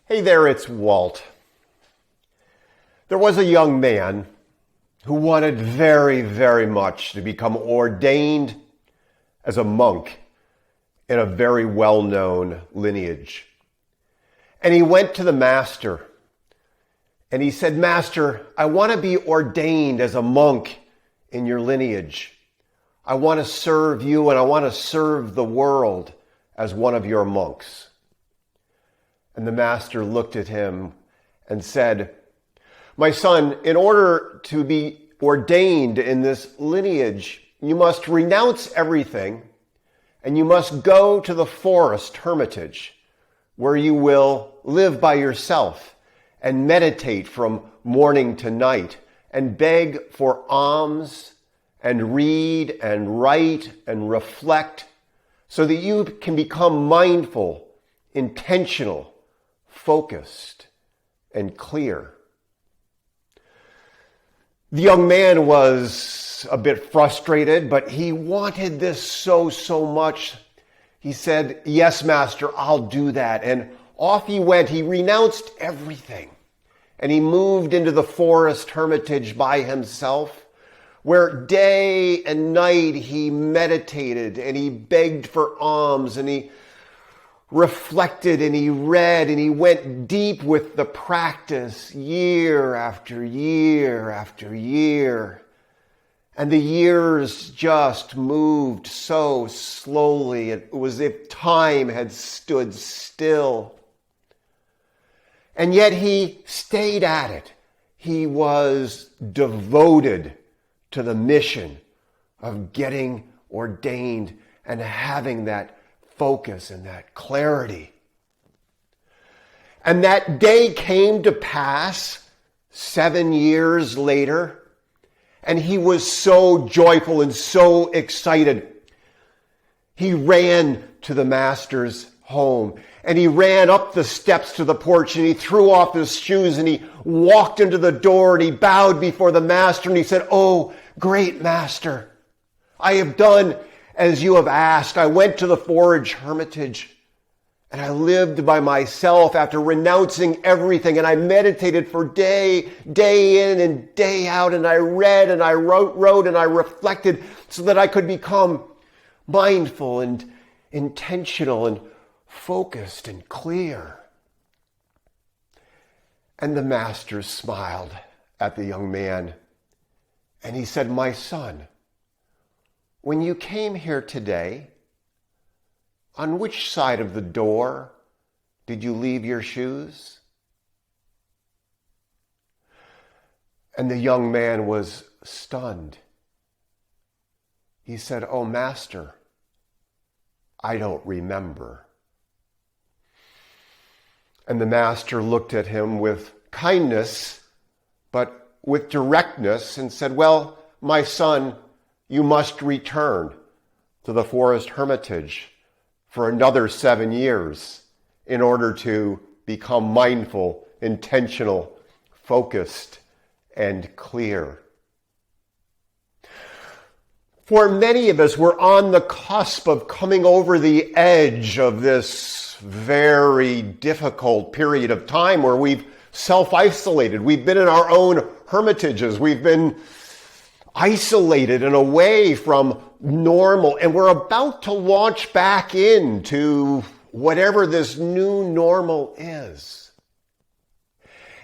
Hey there, it's Walt. There was a young man who wanted very, very much to become ordained as a monk in a very well-known lineage. And he went to the master and he said, "Master, I want to be ordained as a monk in your lineage. I want to serve you and I want to serve the world as one of your monks." And the master looked at him and said, "My son, in order to be ordained in this lineage, you must renounce everything and you must go to the forest hermitage where you will live by yourself and meditate from morning to night and beg for alms and read and write and reflect so that you can become mindful, intentional, focused, and clear." The young man was a bit frustrated, but he wanted this so much. He said, "Yes, master, I'll do that." And off he went. He renounced everything. And he moved into the forest hermitage by himself, where day and night he meditated and he begged for alms and he reflected and he read and he went deep with the practice year after year after year. And the years just moved so slowly. It was as if time had stood still. And yet he stayed at it. He was devoted to the mission of getting ordained and having that focus and that clarity. And that day came to pass 7 years later, and he was so joyful and so excited. He ran to the master's home and he ran up the steps to the porch and he threw off his shoes and he walked into the door and he bowed before the master and he said, "Oh, great master, I have done as you have asked. I went to the forest hermitage and I lived by myself after renouncing everything, and I meditated for day in and day out, and I read and I wrote and I reflected so that I could become mindful and intentional and focused and clear." And the master smiled at the young man and he said, "My son, when you came here today, on which side of the door did you leave your shoes?" And the young man was stunned. He said, "Oh, master, I don't remember." And the master looked at him with kindness, but with directness, and said, "Well, my son, you must return to the forest hermitage for another 7 years in order to become mindful, intentional, focused, and clear." For many of us, we're on the cusp of coming over the edge of this very difficult period of time where we've self-isolated. We've been in our own hermitages. We've been isolated and away from normal, and we're about to launch back into whatever this new normal is.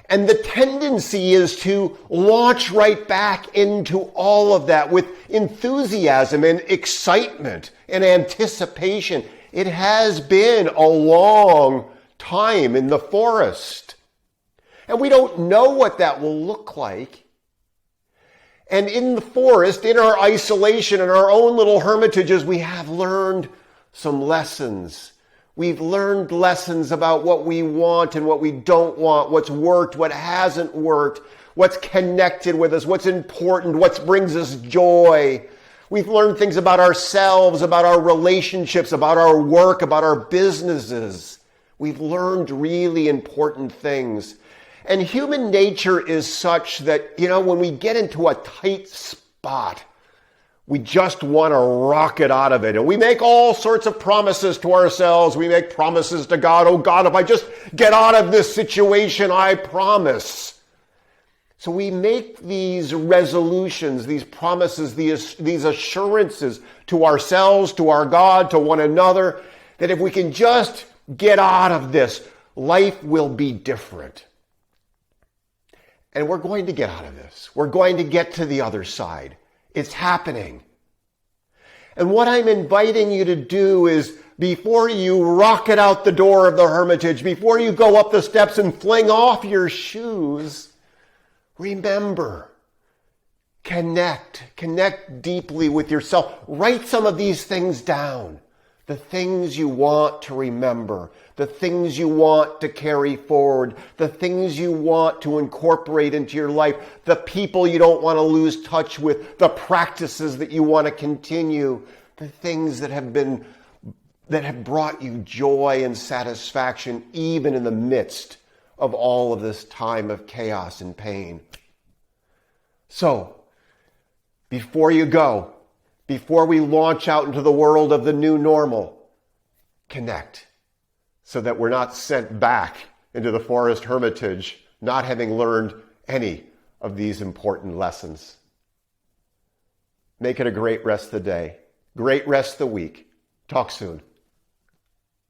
And the tendency is to launch right back into all of that with enthusiasm and excitement and anticipation. It has been a long time in the forest, and we don't know what that will look like. And in the forest, in our isolation, in our own little hermitages, we have learned some lessons. We've learned lessons about what we want and what we don't want, what's worked, what hasn't worked, what's connected with us, what's important, what brings us joy. We've learned things about ourselves, about our relationships, about our work, about our businesses. We've learned really important things. And human nature is such that, when we get into a tight spot, We just want to rocket out of it. And we make all sorts of promises to ourselves. We make promises to God. Oh God, if I just get out of this situation, I promise. So we make these resolutions, these promises, these assurances to ourselves, to our God, to one another, that if we can just get out of this, life will be different. And we're going to get out of this. We're going to get to the other side. It's happening. And what I'm inviting you to do is, before you rocket out the door of the hermitage, before you go up the steps and fling off your shoes, remember, connect deeply with yourself. Write some of these things down. The things you want to remember, the things you want to carry forward, the things you want to incorporate into your life, the people you don't want to lose touch with, the practices that you want to continue, the things that have brought you joy and satisfaction even in the midst of all of this time of chaos and pain. So, before you go, before we launch out into the world of the new normal, connect so that we're not sent back into the forest hermitage not having learned any of these important lessons. Make it a great rest of the day, great rest of the week. Talk soon.